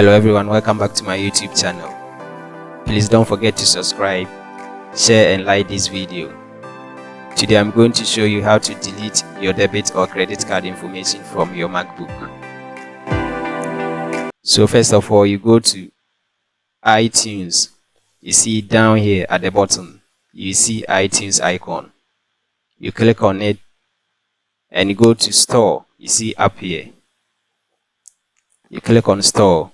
Hello everyone, welcome back to my YouTube channel. Please don't forget to subscribe, share and like this video. Today I'm going to show you how to delete your debit or credit card information from your MacBook. So first of all, you go to iTunes. You see down here at the bottom, you see iTunes icon. You click on it and you go to store. You see up here. You click on store.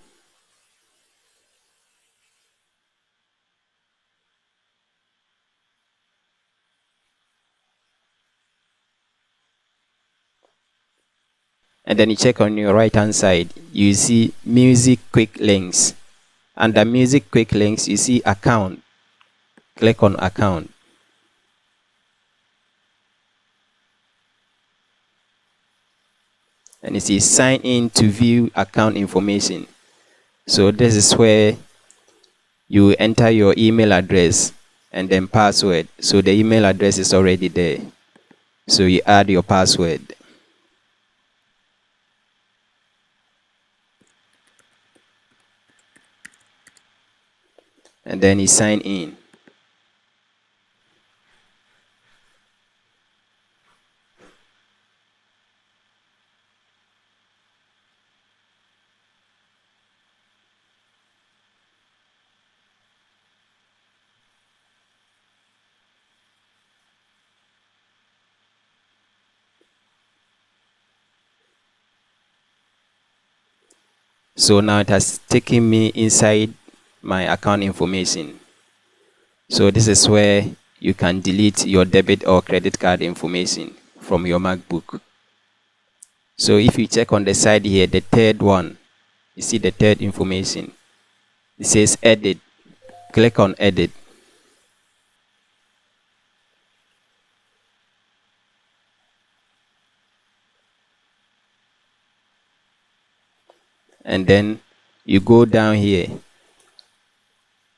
And then you check on your right hand side, you see music quick links. Under music quick links, you see account. Click on account. And you see sign in to view account information. So this is where you enter your email address and then password. So the email address is already there. So you add your password. And then you sign in. So now it has taken me inside my account information. So this is where you can delete your debit or credit card information from your MacBook. So if you check on the side here, the third one, you see the third information. It says edit. Click on edit. And then you go down here.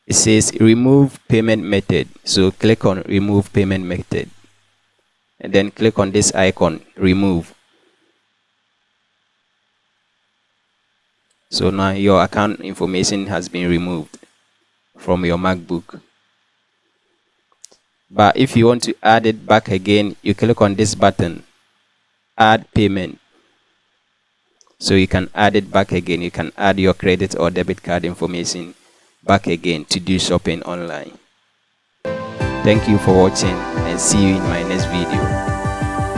It says remove payment method. So click on remove payment method. And then click on this icon, remove. So now your account information has been removed from your MacBook. But if you want to add it back again, you click on this button, add payment. So you can add it back again. You can add your credit or debit card information back again to do shopping online. Thank you for watching and see you in my next video.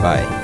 Bye.